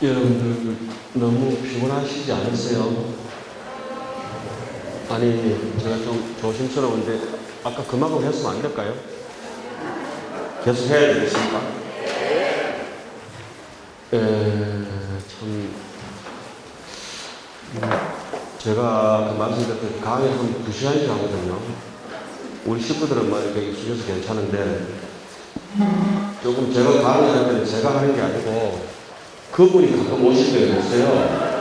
여러분들 너무 피곤하시지 않으세요? 아니, 제가 좀 조심스러운데 아까 그만큼 했으면 안 될까요? 계속 해야 되겠습니까? 참 제가 그 말씀드릴 때 강의 한 2시간씩 하거든요. 우리 식구들은 막 이렇게 익숙해서 괜찮은데 조금 제가 강의할 때는 제가 하는 게 아니고 그분이 가끔 오실 때가 있어요.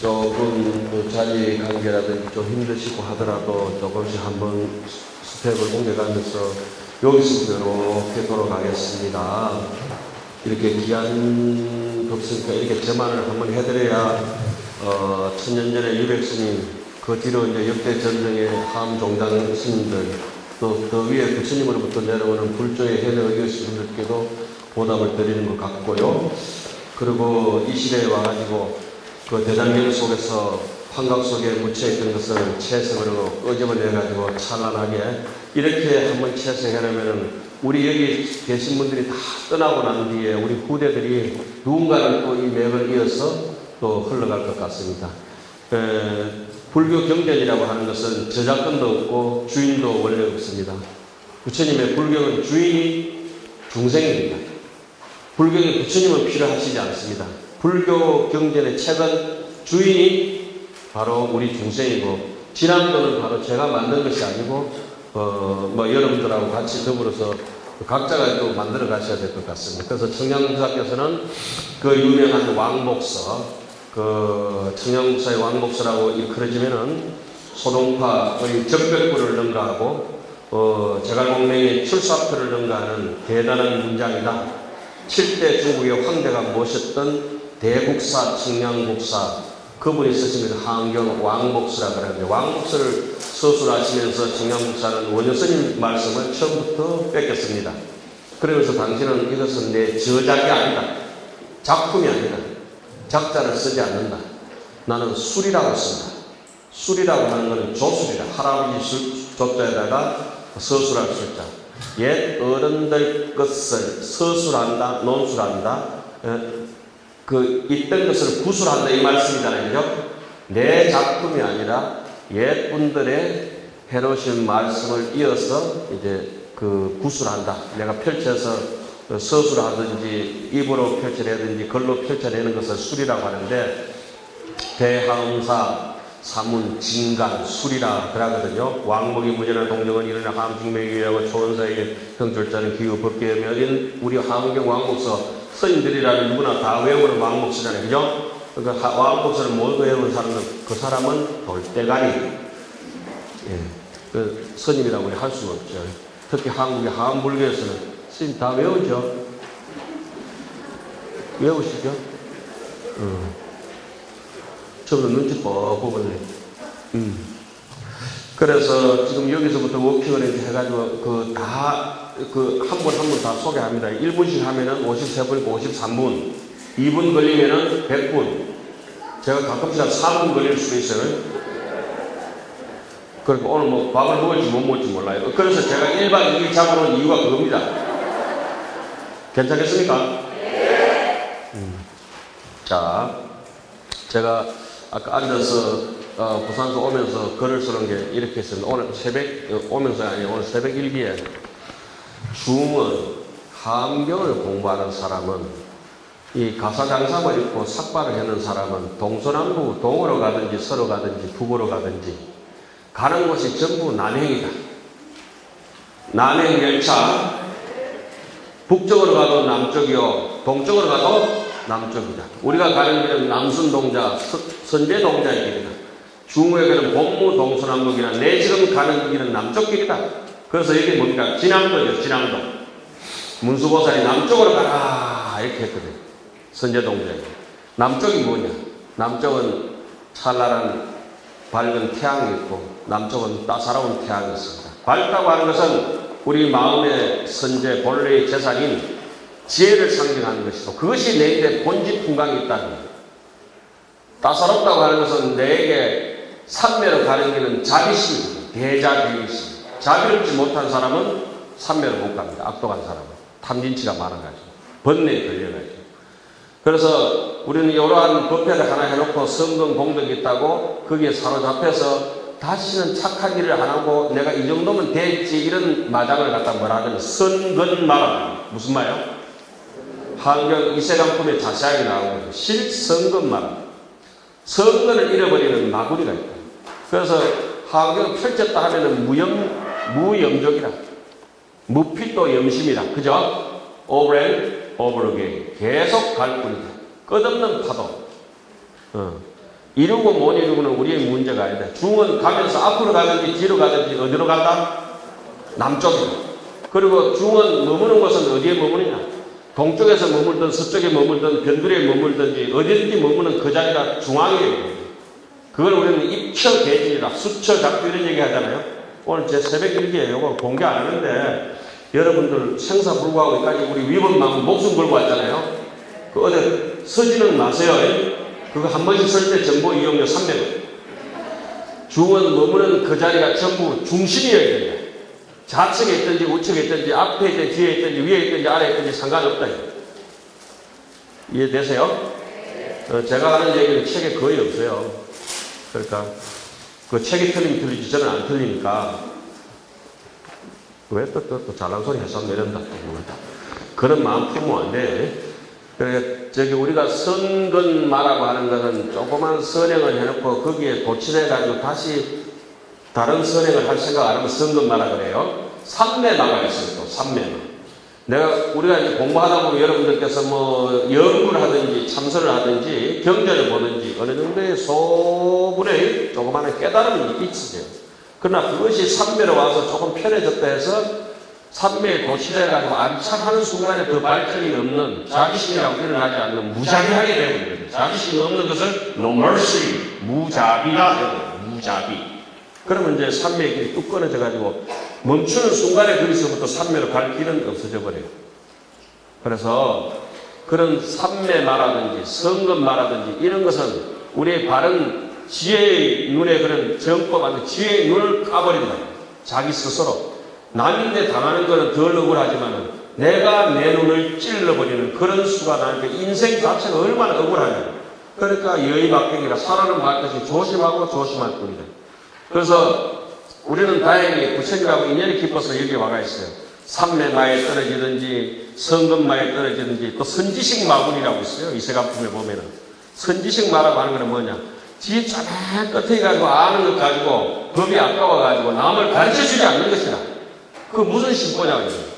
조금 그 자리 관계라든지 좀 힘드시고 하더라도 조금씩 한번 스텝을 옮겨가면서 여기서 이렇게 돌아가겠습니다. 이렇게 귀한 법스니까 이렇게 제만을 한번 해드려야 천년 전에 유백스님 그 뒤로 이제 역대 전쟁의 함종장 스님들 또 그 위에 부처님으로부터 내려오는 불조의 해내 의교시 분들께도 보답을 드리는 것 같고요. 그리고 이 시대에 와가지고 그 대장경 속에서 환각 속에 묻혀있던 것을 채석으로 끄집어 내가지고 찬란하게 이렇게 한번 채석해내면은 우리 여기 계신 분들이 다 떠나고 난 뒤에 우리 후대들이 누군가는 또 이 맥을 이어서 또 흘러갈 것 같습니다. 불교 경전이라고 하는 것은 저작권도 없고 주인도 원래 없습니다. 부처님의 불경은 주인이 중생입니다. 불경에 부처님은 필요하시지 않습니다. 불교 경전의 책은 주인이 바로 우리 중생이고 진앙도는 바로 제가 만든 것이 아니고 여러분들하고 같이 더불어서 각자가 또 만들어 가셔야 될 것 같습니다. 그래서 청량무사께서는 그 유명한 왕복서 그 청량무사의 왕복서라고 일컬어지면은 소동파의 적벽부를 능가하고 제갈공명의 출사표를 능가하는 대단한 문장이다. 7대 중국의 황제가 모셨던 대국사 청량국사 그분이 쓰신 한경 왕복서라고 하는데 왕복서를 서술하시면서 청량국사는 원효스님 말씀을 처음부터 뺏겼습니다. 그러면서 당신은 이것은 내 저작이 아니다. 작품이 아니다. 작자를 쓰지 않는다. 나는 술이라고 쓴다. 술이라고 하는 것은 조술이다. 할아버지 조자에다가 서술할 술자. 옛 어른들 것을 서술한다, 논술한다, 있던 것을 구술한다 이 말씀이잖아요. 그죠? 내 작품이 아니라 옛 분들의 해놓으신 말씀을 이어서 이제 그 구술한다. 내가 펼쳐서 서술하든지 입으로 펼쳐내든지 글로 펼쳐내는 것을 술이라고 하는데 대하음사 사문, 진간, 술이라 그러거든요. 왕복이 무전한 동정은 이르나 함중명이라고 초원사에게 형줄자는 기후 법계에 어린 우리 함경 왕복서 스님들이라는 누구나 다 외우는 왕복서잖아요. 그죠? 그러니까 왕복서를 모두 외우는 사람은 그 사람은 돌대가리. 예. 그 스님이라고 할 수는 없죠. 특히 한국의 한불교에서는 스님 다 외우죠. 외우시죠? 저도 눈치 뻑 보거든요. 그래서 지금 여기서부터 워킹을 해가지고 한 분 한 분 다 소개합니다. 1분씩 하면은 53분이고 53분. 2분 걸리면은 100분. 제가 가끔씩 3분 걸릴 수도 있어요. 그러니까 오늘 뭐 밥을 먹을지 못 먹을지 몰라요. 그래서 제가 1박 2일 잡아놓은 이유가 그겁니다. 괜찮겠습니까? 네. 자, 제가 아까 앉아서 부산서 오면서 글을 쓰는 게 이렇게 했습니다. 오늘 오면서 아니에요. 오늘 새벽 일기에 중은 함경을 공부하는 사람은 이 가사장삼을 읽고 삭발을 하는 사람은 동서남북 동으로 가든지 서로 가든지 북으로 가든지 가는 곳이 전부 난행이다. 난행열차 북쪽으로 가도 남쪽이요 동쪽으로 가도 남쪽이다. 우리가 가는 길은 남순동자 선제동자의 길이다. 중국의 길은 복무 동서남북이나 내 지금 가는 길은 남쪽 길이다. 그래서 이게 뭡니까? 진앙도죠. 진앙도. 문수보살이 남쪽으로 가라 이렇게 했거든요. 선제동자에. 남쪽이 뭐냐? 남쪽은 찬란한 밝은 태양이 있고 남쪽은 따사로운 태양이 있습니다. 밝다고 하는 것은 우리 마음의 선제 본래의 재산인 지혜를 상징하는 것이고 그것이 내게 본질 풍광이 있다는 거예요. 따사롭다고 하는 것은 내게 산매로 가는 길은 자비심입니다. 대자비심. 자비롭지 못한 사람은 삼매를 못 갑니다. 악독한 사람은. 탐진치가 많아가지고. 번뇌에 걸려가지고. 그래서 우리는 이러한 법회를 하나 해놓고 성공 공덕이 있다고 거기에 사로잡혀서 다시는 착한 일을 안 하고 내가 이 정도면 됐지 이런 마장을 갖다 뭐라 하더니 선건마라. 무슨 말이요? 한경 이세강품에 자세하게 나오고 실선건마라. 선건을 잃어버리는 마구리가 있다. 그래서 한경 펼쳤다 하면은 무염족이라. 무핏도 염심이라. 그죠? over and over again. 계속 갈 뿐이다. 끝없는 파도. 이루고 못 이루고는 우리의 문제가 아니다. 중은 가면서 앞으로 가든지 뒤로 가든지 어디로 간다? 남쪽이다. 그리고 중은 머무는 곳은 어디에 머무느냐? 동쪽에서 머물든 서쪽에 머물든 변두리에 머물든지 어디든지 머무는 그 자리가 중앙이에요. 그걸 우리는 입처계진이라 수처작두 이런 얘기 하잖아요. 오늘 제 새벽 일기에 이거 공개 안 하는데 여러분들 생사불구하고까지 우리 위법만 목숨 걸고 왔잖아요. 그 어디 서지는 마세요. 그거 한 번씩 설 때 정보 이용료 300원. 중은 머무는 그 자리가 전부 중심이어야 된다. 좌측에 있든지 우측에 있든지 앞에 있든지 뒤에 있든지 위에 있든지 아래에 있든지 상관없다. 이해되세요? 제가 하는 얘기는 책에 거의 없어요. 그러니까 그 책이 틀리면 틀리지 저는 안 틀리니까 왜 또 잘난 소리 해서 내린다. 그런 마음 품으면 안 돼. 저기 우리가 선건마라고 하는 것은 조그만 선행을 해놓고 거기에 도취해가지고 다시 다른 선행을 할 생각 안 하면 선건마라 그래요. 삼매마가 있어요. 또 삼매마. 우리가 이제 공부하다 보면 여러분들께서 뭐 연구를 하든지 참선을 하든지 경전을 보든지 어느 정도의 소분의 조그마한 깨달음이 있으세요. 그러나 그것이 삼매로 와서 조금 편해졌다 해서 삼매에 도취해가지고 안착하는 순간에 더 발전이 없는 자비심이라고 일어나지 않는 무자비하게 되고 있는 거예요. 자비심이 없는 것을 no mercy, 무자비라 무자비. 그러면 이제 삼매의 길이 뚝 끊어져가지고 멈추는 순간에 거기서부터 삼매로 갈 길은 없어져 버려요. 그래서 그런 삼매마라든지 성건마라든지 이런 것은 우리의 바른 지혜의 눈에 그런 정법한테 지혜의 눈을 까버린다. 자기 스스로. 남인데 당하는 거는 덜 억울하지만 내가 내 눈을 찔러버리는 그런 수가 나니까 인생 자체가 얼마나 억울하냐. 그러니까 여의박경이라 살아는 말 것이 조심하고 조심할 뿐이다. 그래서 우리는 다행히 부처님하고 인연이 깊어서 여기 와가 있어요. 삼매마에 떨어지든지 성건마에 떨어지든지 또 선지식 마군이라고 있어요. 이세간품에 보면은 선지식 마라고 하는 거는 뭐냐? 뒤에 쪼맨 끝에 가지고 아는 것 가지고 법이 아까워가지고 남을 가르쳐주지 않는 것이다. 그 무슨 심보냐고요.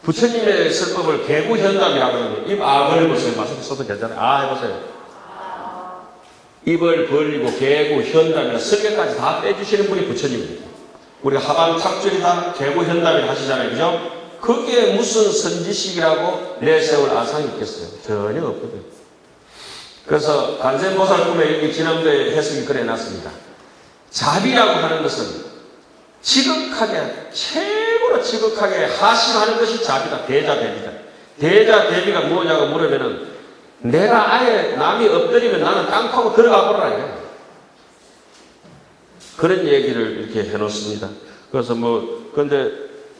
부처님의 설법을 개구현담이라고 하거든요. 입 벌리보세요. 마스크 써도 괜찮아요. 해보세요. 입을 벌리고 개구현담이라 설계까지 다 빼주시는 분이 부처님입니다. 우리가 하반탁절이다 개구현담이라 하시잖아요. 그죠? 그게 무슨 선지식이라고 내세울 아상이 있겠어요? 전혀 없거든요. 그래서 간센보살 꿈에 여기 지난주에 해석이 그래 놨습니다. 자비라고 하는 것은 지극하게 최고로 지극하게 하심하는 것이 자비다. 대자대비다. 대자대비가 뭐냐고 물으면은 내가 아예 남이 엎드리면 나는 땅 파고 들어가 보라. 그런 얘기를 이렇게 해놓습니다. 그래서 근데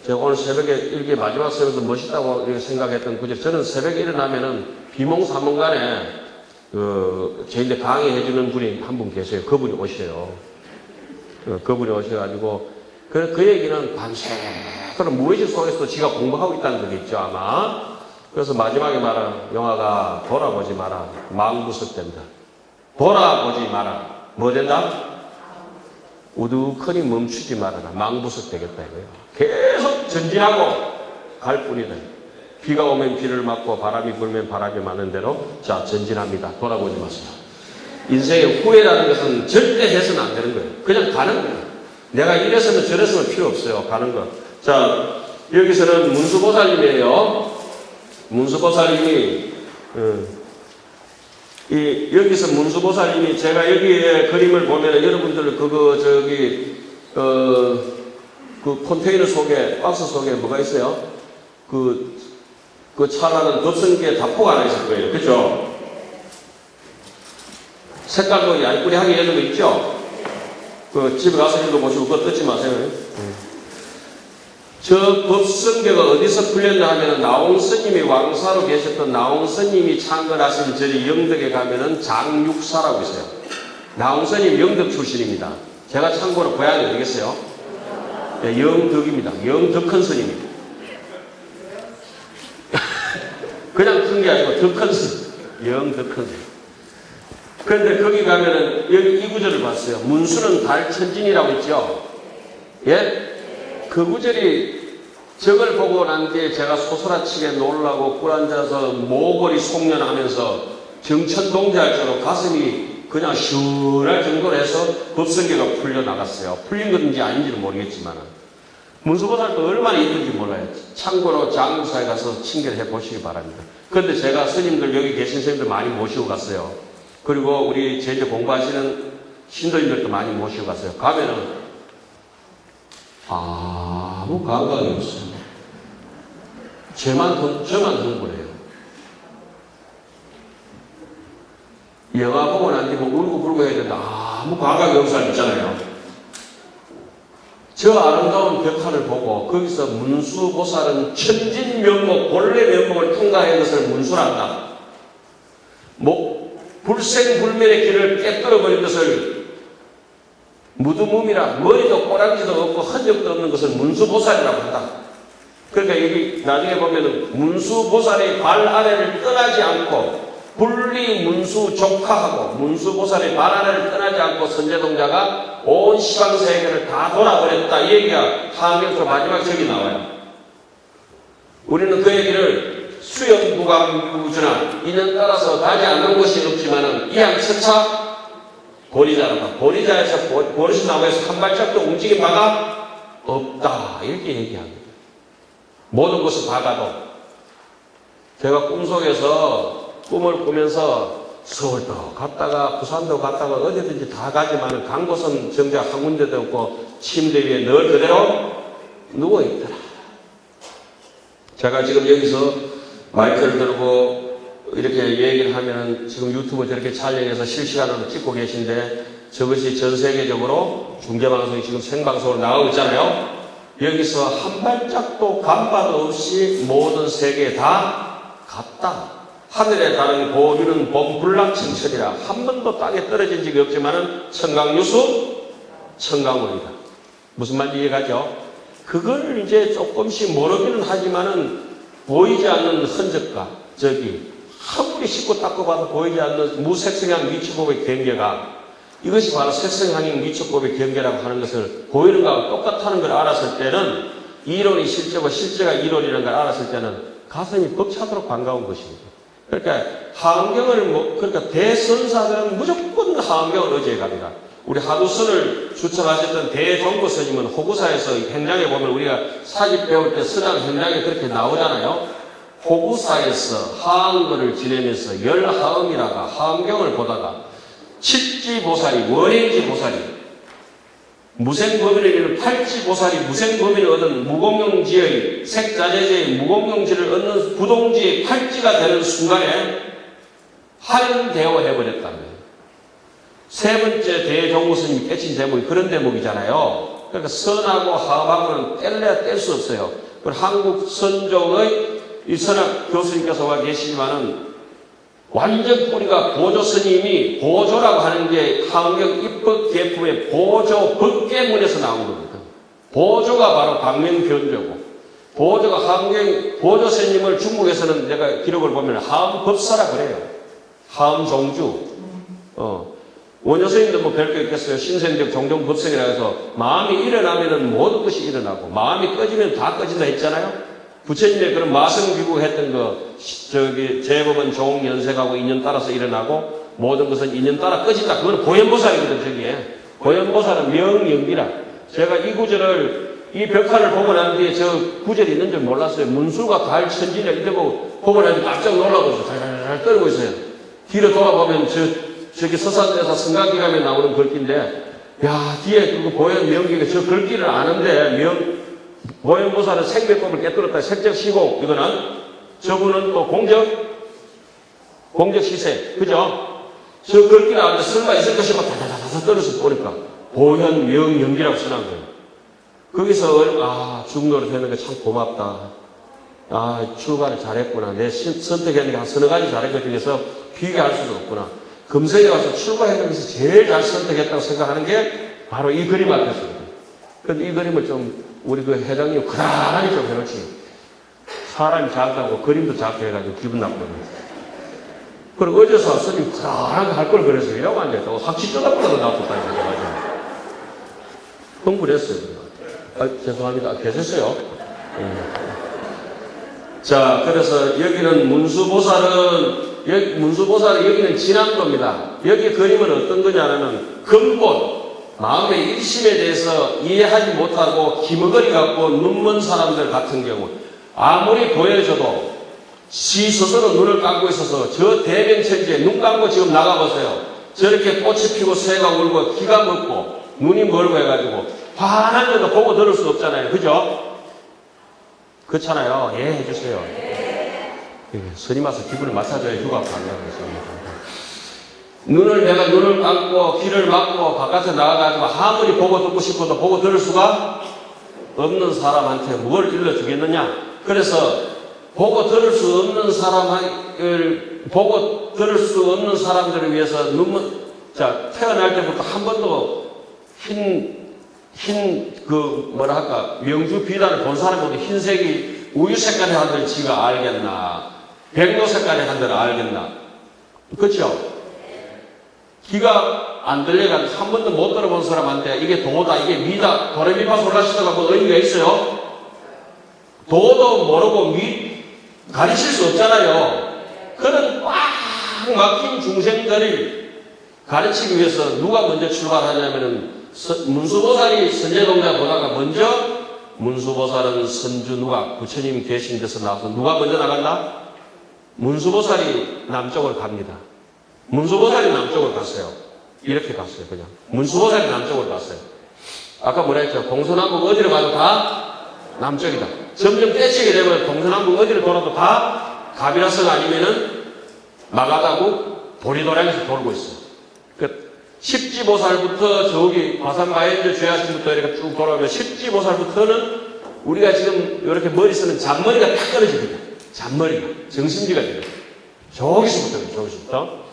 제가 오늘 새벽에 일기 마지막 새벽에서 멋있다고 이렇게 생각했던 그저 저는 새벽에 일어나면은 비몽사몽간에 저희한테 강의해주는 분이 한 분 계세요. 그분이 오셔요. 그분이 오셔가지고 그 얘기는 밤새도록 무의식 속에서도 지가 공부하고 있다는 거겠죠, 아마. 그래서 마지막에 말한 영화가 돌아보지 마라. 망부석된다. 돌아보지 마라. 뭐 된다? 우두커니 멈추지 말아라. 망부석 되겠다 이거예요. 계속 전진하고 갈 뿐이다. 비가 오면 비를 맞고 바람이 불면 바람이 맞는 대로 자 전진합니다. 돌아보지 마세요. 인생의 후회라는 것은 절대 해서는 안 되는 거예요. 그냥 가는 거예요. 내가 이랬으면 저랬으면 필요 없어요. 가는 거. 자, 여기서는 문수보살님이에요. 문수보살님이, 여기서 문수보살님이 제가 여기에 그림을 보면 여러분들 그 컨테이너 속에, 박스 속에 뭐가 있어요? 그 찰나는 덧선계 다포가 하나 있을 거예요. 그죠? 색깔도 얇구리하게 여는 거 있죠? 그 집에 가서 읽어보시고 그거 뜯지 마세요. 저 법성계가 어디서 풀렸나 하면은 나홍 스님이 왕사로 계셨던 나홍 스님이 창건하신 저희 영덕에 가면은 장육사라고 있어요. 나홍 스님 영덕 출신입니다. 제가 참고로 고향이 어디겠어요? 네, 영덕입니다. 영덕큰 스님입니다. 그냥 큰 게 아니고 덕큰 스님. 영덕큰 스님. 그런데 거기 가면은 여기 이 구절을 봤어요. 문수는 달천진이라고 있죠. 예? 그 구절이 저걸 보고 난 뒤에 제가 소스라치게 놀라고 꿀 앉아서 모골이 송년하면서 정천동자할 정도로 가슴이 그냥 시원할 정도로 해서 법성계가 풀려나갔어요. 풀린 건지 아닌지는 모르겠지만 문수보살도 얼마나 있는지 몰라요. 참고로 장육사에 가서 친결해 보시기 바랍니다. 그런데 제가 스님들 여기 계신 스님들 많이 모시고 갔어요. 그리고 우리 제주 공부하시는 신도님들도 많이 모시고 갔어요. 가면은 아무 감각이 없어요. 저만 흥분해요. 영화 보고 난 뒤에 뭐 울고 불고 해야 되는데 아무 감각이 없는 사람 있잖아요. 저 아름다운 벽화를 보고 거기서 문수보살은 천진면목 본래 면목을 통과한 것을 문수란다. 불생불멸의 길을 깨뜨려버린 것을 무두몸이라 머리도 꼬랑지도 없고 흔적도 없는 것을 문수보살이라고 한다. 그러니까 여기 나중에 보면은 문수보살의 발 아래를 떠나지 않고 분리 문수족하하고 문수보살의 발 아래를 떠나지 않고 선제동자가 온 시방세계를 다 돌아버렸다. 이 얘기가 하안경서 마지막 적이 나와요. 우리는 그 얘기를 수영부감유주나 인연 따라서 가지 않는 것이 없지만은 이양처차 보리자라다. 보리자에서 보리수 나무에서 한 발짝도 움직임 바가 없다. 이렇게 얘기합니다. 모든 것을 봐가도 제가 꿈속에서 꿈을 꾸면서 서울도 갔다가 부산도 갔다가 어디든지 다 가지만은 간 곳은 정작 한 군데도 없고 침대 위에 늘 그대로 누워있더라. 제가 지금 여기서 마이크를 들고 이렇게 얘기를 하면 지금 유튜브 저렇게 촬영해서 실시간으로 찍고 계신데 저것이 전 세계적으로 중계방송이 지금 생방송으로 나가고 있잖아요. 여기서 한 발짝도 간바도 없이 모든 세계에 다 갔다. 하늘에 다른 고유는 범불락천천이라 한 번도 땅에 떨어진 적이 없지만은 청강유수 청강원이다. 무슨 말인지 이해가죠? 그걸 이제 조금씩 모르기는 하지만은 보이지 않는 흔적과 저기 아무리 씻고 닦고 봐도 보이지 않는 무색성향 미축법의 경계가 이것이 바로 색성향 미축법의 경계라고 하는 것을 보이는 것과 똑같다는 걸 알았을 때는 이론이 실제고 실제가 이론이라는 걸 알았을 때는 가슴이 벅차도록 반가운 것입니다. 그러니까 하엄경을 그러니까 대선사들은 무조건 하엄경을 의지해 갑니다. 우리 하두선을 주청하셨던 대종고 스님은 호구사에서 현장에 보면 우리가 사집 배울 때 서당 현장에 그렇게 나오잖아요. 호구사에서 하엄거를 지내면서 열하엄이라가 하엄경을 보다가 칠지보살이 원행지보살이 무생법인을 이루는 팔지보살이 무생법인을 얻은 무공용지의 색자재제의 무공용지를 얻는 부동지의 팔지가 되는 순간에 할인되어 해버렸다는 거예요. 세 번째 대종고 스님이 깨친 대목이 그런 대목이잖아요. 그러니까 선하고 하음하고는 뗄래야 뗄 수 없어요. 한국 선종의 이 선학 교수님께서 와 계시지만은 완전 뿌리가 보조 스님이 보조라고 하는 게 하엄경 입법 계품의 보조 법계문에서 나온 겁니다. 보조가 바로 방면견조고 보조가 하엄경 보조 스님을 중국에서는 내가 기록을 보면 하엄법사라 그래요. 하엄종주. 원효 스님도 뭐 별거 있겠어요. 신생적 종종법성이라 해서 마음이 일어나면은 모든 것이 일어나고 마음이 꺼지면 다 꺼진다 했잖아요. 부처님의 그런 마성비구 했던 거 재법은 종연색하고 인연 따라서 일어나고 모든 것은 인연 따라 꺼진다. 그건 보현보살이거든. 저기에 보현보살은 명영비라. 제가 이 구절을 이 벽화를 보고 난 뒤에 저 구절이 있는 줄 몰랐어요. 문수가 달천지냐 이래 보고 난 뒤에 깜짝 놀라고 있어요. 잘 떨고 있어요. 뒤로 돌아보면 저기 서산에서 성가기감에 나오는 글귀인데, 야, 뒤에 그거 보현 명기가 저 글귀를 아는데, 보현보살은 생명법을 깨뜨렸다. 색적시공, 이거는, 저분은 또 공적시세, 그죠? 저 글귀를 아는데 설마 있을 것이 막 다다다다 떨어서 보니까, 보현, 명, 연기라고 써놓은 거예요. 거기서, 중노릇 했는 게 참 고맙다. 출가를 잘했구나. 내 선택했는 게 한 서너 가지 잘한 것 중에서 비교할 수도 없구나. 금성에 와서 출가했는 것에서 제일 잘 선택했다고 생각하는 게 바로 이 그림 앞에서거든요. 근데 이 그림을 좀, 우리 그 회장님 그다하게 좀 해놓지. 사람이 작다고 그림도 작게 해가지고 기분 나쁘거든요. 그리고 어제서 스님 그다하게 할 걸 그래서 이러고 앉아있다고 확실히 쳐다보다가 놔뒀다니까. 맞아. 흥분했어요. 죄송합니다. 계셨어요? 자, 그래서 여기는 문수보살은, 여기는 진앙도입니다. 여기 그림은 어떤 거냐면, 근본, 마음의 일심에 대해서 이해하지 못하고 기머거리 갖고 눈먼 사람들 같은 경우, 아무리 보여줘도 시 스스로 눈을 감고 있어서 저 대변천지에 눈 감고 지금 나가보세요. 저렇게 꽃이 피고 새가 울고 기가 먹고 눈이 멀고 해가지고 환한데도 보고 들을 수 없잖아요. 그죠? 그렇잖아요. 예, 해주세요. 스님 와서 기분을 맞춰줘야 휴가 간다고 했습니다. 내가 눈을 감고 귀를 막고 바깥에 나가가지고 아무리 보고 듣고 싶어도 보고 들을 수가 없는 사람한테 뭘 일러주겠느냐? 그래서 보고 들을 수 없는 사람들을 위해서 태어날 때부터 한 번도 명주 비단을 본 사람보다 흰색이 우유 색깔의 한들 지가 알겠나? 백로 색깔의 한들 알겠나? 그렇죠? 귀가 안 들려가지고 한 번도 못 들어본 사람한테 이게 도다, 이게 미다, 도레미파솔라시도가 뭐 의미가 있어요? 도도 모르고 가르칠 수 없잖아요. 그런 꽉 막힌 중생들을 가르치기 위해서 누가 먼저 출발하냐면은 문수보살이 선제동자 보다가 먼저 문수보살은 선주 부처님이 계신 데서 나와서 누가 먼저 나간다? 문수보살이 남쪽으로 갑니다. 문수보살이 남쪽으로 갔어요. 이렇게 갔어요. 그냥 문수보살이 남쪽으로 갔어요. 아까 뭐라 했죠? 동서남북 어디로 가도 다 남쪽이다. 점점 떼치게 되면 동서남북 어디를 돌아도 다 가비라성 아니면은 마가다국 보리도량에서 돌고 있어요. 십지보살부터 저기 화산가연제 죄하신부터 이렇게 쭉 돌아오면 십지보살부터는 우리가 지금 이렇게 머리 쓰는 잔머리가 딱 떨어집니다. 잔머리가 정심지가 돼요. 저기서부터.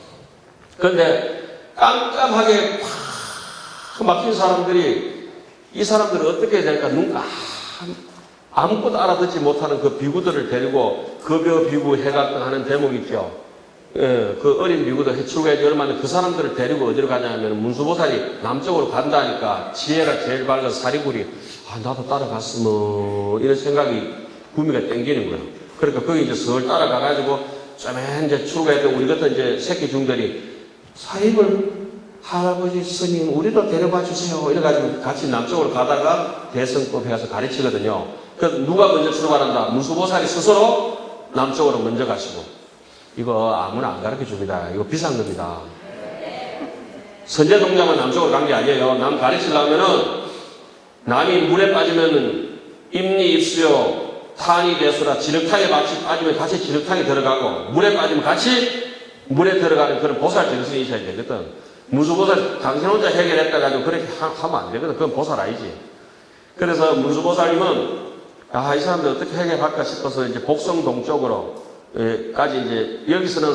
그런데 깜깜하게 팍 막힌 사람들이 이 사람들은 어떻게 해야 될까? 아무것도 알아듣지 못하는 그 비구들을 데리고 급여 비구 해각등 하는 대목이 있죠. 그 어린 비구들 해출가야지 얼마나 그 사람들을 데리고 어디로 가냐면 문수보살이 남쪽으로 간다니까 지혜가 제일 밝은 사리굴이 나도 따라갔으면 이런 생각이 구미가 땡기는 거예요. 그러니까 거기 이제 서울 따라가가지고 쩌면 이제 출가해도 우리 같은 이제 새끼 중들이 사입을 할아버지 스님 우리도 데려가 주세요. 이래가지고 같이 남쪽으로 가다가 대성법 해서 가르치거든요. 그래서 누가 먼저 출발한다? 문수보살이 스스로 남쪽으로 먼저 가시고 이거 아무나 안 가르쳐 줍니다. 이거 비싼 겁니다. 선제동자만 남쪽으로 간 게 아니에요. 남 가르치려면은 남이 물에 빠지면은 임리 입수요 탄이 대수라 진흙탕에 빠지면 같이 진흙탕에 들어가고 물에 빠지면 같이 물에 들어가는 그런 보살 정신이 있어야 되거든. 문수보살 당신 혼자 해결했다 가지고 그렇게 하면 안 되거든. 그건 보살 아니지. 그래서 문수보살님은 이 사람들 어떻게 해결할까 싶어서 이제 복성동 쪽으로 까지 이제 여기서는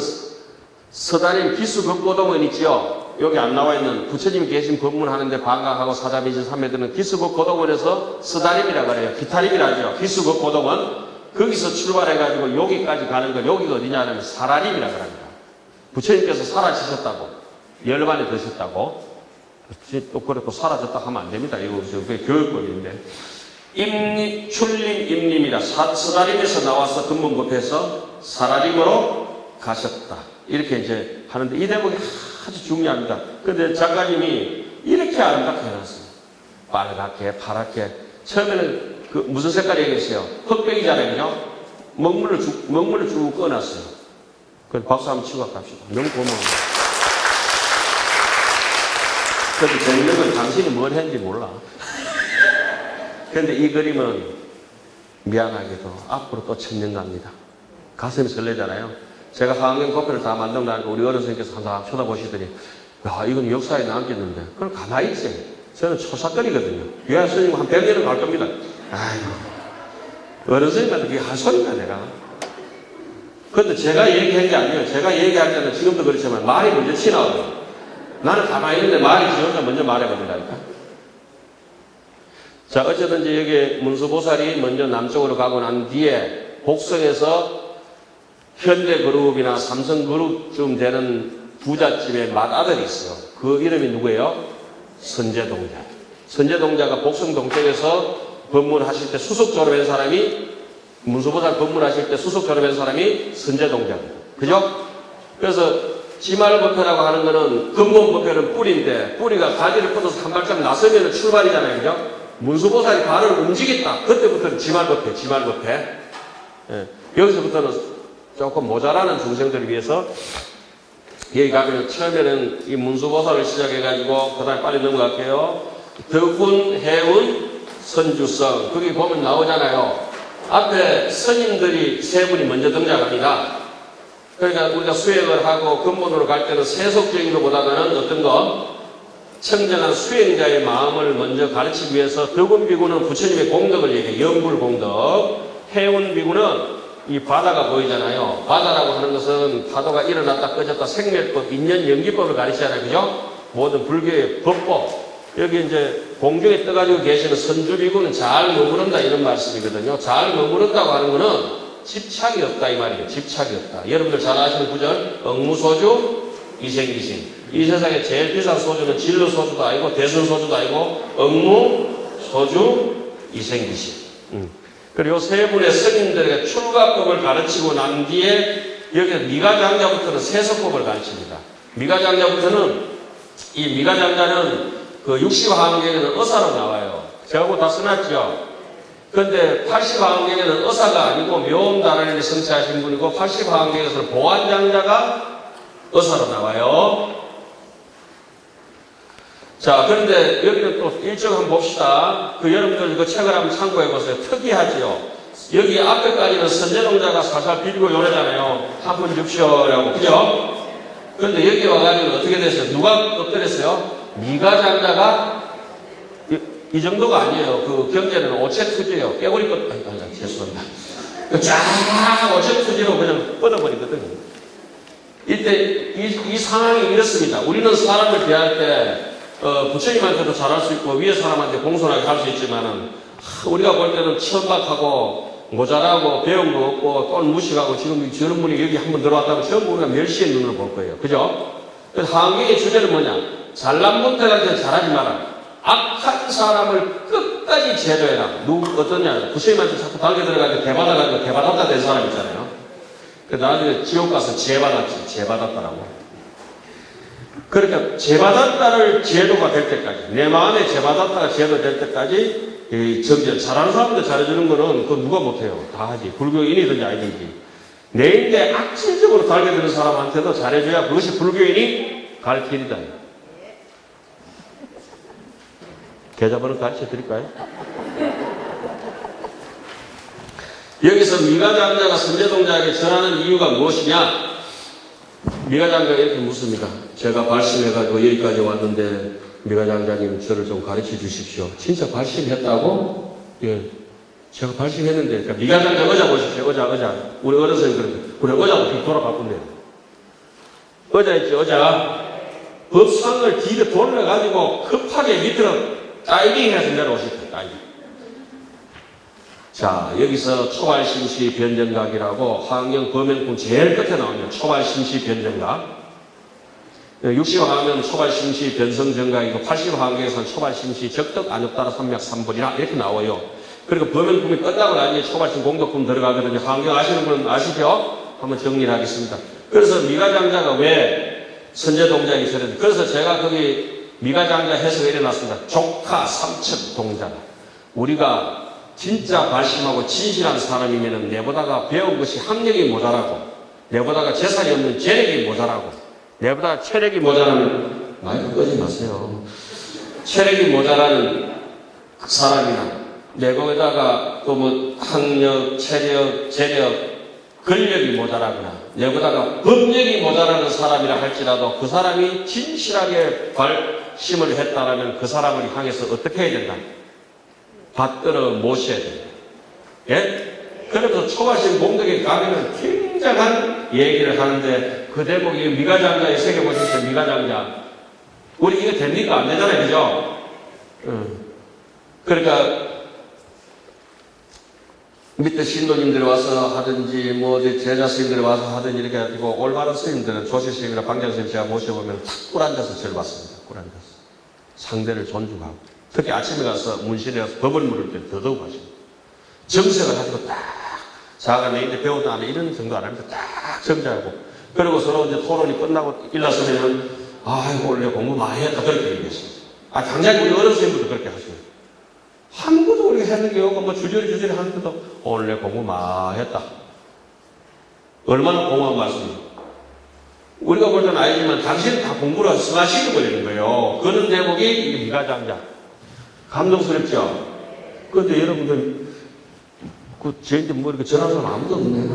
서다림 기수극고동은 있지요. 여기 안 나와 있는 부처님이 계신 법문하는데 방광하고 사자미진 삼매들은 기수극고동원에서 서다림이라 그래요. 기타림이라 하죠. 기수극고동원 거기서 출발해가지고 여기까지 가는 거 여기가 어디냐면 사라림이라 그럽니다. 부처님께서 사라지셨다고 열반에 드셨다고 또 그렇고 사라졌다 하면 안 됩니다. 이거 그게 교육법인데 출림 임림이라 서다림에서 나와서 근본법에서 사라림으로 가셨다. 이렇게 이제 하는데 이 대목이 아주 중요합니다. 근데 작가님이 이렇게 아름답게 해놨어요. 빨갛게, 파랗게. 처음에는 그 무슨 색깔이 얘기했어요? 흑백이잖아요. 먹물을 쭉 꺼놨어요. 그래서 박수 한번 치고 갑시다. 너무 고마워요. 그런데 재밌는 건 당신이 뭘 했는지 몰라. 그런데 이 그림은 미안하게도 앞으로 또 천년 갑니다. 가슴이 설레잖아요. 제가 화학연 코피를 다 만든다니까 우리 어른 선생님께서 항상 쳐다보시더니 야 이건 역사에 남겠는데 그럼 가만히 있어요. 저는 초사건이거든요. 귀한 스님 한 100년은 갈 겁니다. 아이고, 어른 스님한테 그게 할 소리가 내가. 근데 제가 얘기한 게 아니에요. 제가 얘기할 때는 지금도 그렇지만 말이 먼저 튀나와요. 나는 가만히 있는데 말이 지 혼자 먼저 말해버린다니까. 자, 어쨌든지 여기 문수보살이 먼저 남쪽으로 가고 난 뒤에 복성에서 현대그룹이나 삼성그룹쯤 되는 부잣집의 맏아들이 있어요. 그 이름이 누구예요? 선제동자. 선제동자가 복성 동쪽에서 법문하실 때 수석 졸업한 사람이, 문수보살 법문하실 때 수석 졸업한 사람이 선제동자입니다. 그죠? 그래서 지말법회라고 하는 거는 근본법회는 뿌리인데, 뿌리가 가지를 뻗어서 한 발짝 나서면 출발이잖아요. 그죠? 문수보살이 발을 움직였다. 그때부터는 지말법회, 지말법회. 예. 여기서부터는 조금 모자라는 중생들을 위해서 여기 가면 처음에는 이 문수보살을 시작해가지고, 그 다음에 빨리 넘어갈게요. 덕훈, 해운, 선주성. 거기 보면 나오잖아요. 앞에 스님들이 세 분이 먼저 등장합니다. 그러니까 우리가 수행을 하고 근본으로 갈 때는 세속적인 것보다는 어떤 거? 청정한 수행자의 마음을 먼저 가르치기 위해서 덕훈 비구는 부처님의 공덕을 얘기해요. 영불 공덕. 해운 비구는 이 바다가 보이잖아요. 바다라고 하는 것은 파도가 일어났다 꺼졌다 생멸법, 인연 연기법을 가르치잖아요. 그죠? 모든 불교의 법법. 여기 이제 공중에 떠가지고 계시는 선주비구는 잘 머무른다 이런 말씀이거든요. 잘 머무른다고 하는 거는 집착이 없다 이 말이에요. 집착이 없다. 여러분들 잘 아시는 구절, 억무소주, 이생기신. 이 세상에 제일 비싼 소주는 진로 소주도 아니고 대선 소주도 아니고 억무소주, 이생기신. 그리고 세 분의 스님들에게 출가법을 가르치고 난 뒤에 여기 미가장자부터는 세속법을 가르칩니다. 미가장자부터는 이 미가장자는 그 60화엄경에는 어사로 나와요. 제가 그거 다 써놨죠. 근데 80화엄경에는 어사가 아니고 묘음다라는 성취하신 분이고 80화엄경에서는 보안장자가 어사로 나와요. 자, 그런데 여기는 또 일정 한번 봅시다. 그 여러분들 그 책을 한번 참고해 보세요. 특이하지요. 여기 앞에까지는 선제동자가 살살 비비고 요래잖아요. 한 분 줍쇼라고. 그죠? 그런데 여기 와가지고 어떻게 됐어요? 누가 엎드렸어요? 미가장자가 이 정도가 아니에요. 그 경제는 오체투지예요. 깨구리 것, 죄송합니다. 쫙 오체투지로 그냥 뻗어버리거든요. 이때 이 상황이 이렇습니다. 우리는 사람을 대할 때 부처님한테도 잘할 수 있고 위에 사람한테 공손하게 할 수 있지만은 우리가 볼 때는 천박하고 모자라고 배운 거 없고 또 무식하고 지금 저런 분이 여기 한번 들어왔다고 전부 우리가 멸시의 눈으로 볼 거예요. 그죠? 그래서 하강경의 주제는 뭐냐? 잘난 분들한테 잘하지 마라. 악한 사람을 끝까지 제도해라. 어떠냐? 부처님한테 자꾸 달게 들어가지고 대받아가지고 대받았다 된 사람 있잖아요. 그 나중에 지옥 가서 제받았지. 제받았다라고. 그러니까 제받았다를 제도가 될 때까지, 내 마음에 제받았다가 제도 될 때까지 정제 잘하는 사람들 잘해주는 거는 그건 누가 못해요. 다 하지. 불교인이든지 아니든지. 내 인데 악질적으로 달게 되는 사람한테도 잘해줘야 그것이 불교인이 갈 길이다. 계좌번호 가르쳐 드릴까요? 여기서 미가장자가 선제동자에게 전하는 이유가 무엇이냐? 미가장자가 이렇게 묻습니다. 제가 발심해가지고 여기까지 왔는데 미가장자님 저를 좀 가르쳐 주십시오. 진짜 발심했다고? 예. 제가 발심했는데, 그러니까 미가장자 의자 보십시오. 의자. 우리 어른선생님 그러죠. 그래, 의자도 좀 돌아바꾼대요. 의자 있지, 의자. 법상을 뒤로 돌려가지고 급하게 밑으로 다이빙해서 내려오실 거예요. 자, 여기서 초발심시 변정각이라고 화엄경 범행품 제일 끝에 나오네요. 초발심시 변정각. 60화하면 초발심시 변성정각이고 80화엄경에서는 초발심시 적덕 안욕따라 삼맥 삼불이라 이렇게 나와요. 그리고 범행품이 끝나고 나중에 초발심 공덕품 들어가거든요. 화엄경 아시는 분은 아시죠? 한번 정리를 하겠습니다. 그래서 미가장자가 왜 선제동자에게 저랬는데, 그래서 제가 거기 미가장자 해석을 일어났습니다. 조카 삼척 동자다. 우리가 진짜 발심하고 진실한 사람이면 내보다가 배운 것이 학력이 모자라고, 내보다가 재산이 없는 재력이 모자라고, 내보다 체력이 모자라는, 마이크 끄지 마세요. 체력이 모자라는 사람이나, 내보다가 또 뭐 학력, 체력, 재력, 권력이 모자라거나, 내보다가 법력이 모자라는 사람이라 할지라도 그 사람이 진실하게 발심을 했다라면 그 사람을 향해서 어떻게 해야 된다? 받들어 모셔야 된다. 예? 그래서 초가신 공덕에 가면은 굉장한 얘기를 하는데 그 대목이 미가장자에 새겨보셨어요? 미가장자. 우리 이거 됩니까? 안 되잖아요. 그죠? 그러니까 밑에 신도님들이 와서 하든지 뭐 제자 스님들이 와서 하든지 이렇게 해가지고 올바른 스님들은 조실 스님이나 방장 스님 제가 모셔보면 탁 꿇 앉아서 절 봤습니다. 꿇 앉아서 상대를 존중하고 특히 아침에 가서 문신에 가서 법을 물을 때 더더욱 하십니다. 정색을 하시고 딱 자가 내인데 배우도 안 해 이런 정도 안 합니다. 딱 정자하고 그리고 서로 이제 토론이 끝나고 일어서면 아이고 오늘 공부 많이 했다 그렇게 얘기했습니다. 당장 우리 어른 스님들도 그렇게 하십니다. 한 번도 우리가 했는 게 없고, 뭐, 주저리 하는데도, 오늘 내 공부 많이 했다. 얼마나 고마운 말씀입니다. 우리가 볼 때는 알지만, 당신은 다 공부를 승화시켜버리는 거예요. 그런 대목이 이게 미가장자. 감동스럽죠? 그런데 여러분들, 저희한테 뭐 이렇게 전하는 사람 아무도 없네.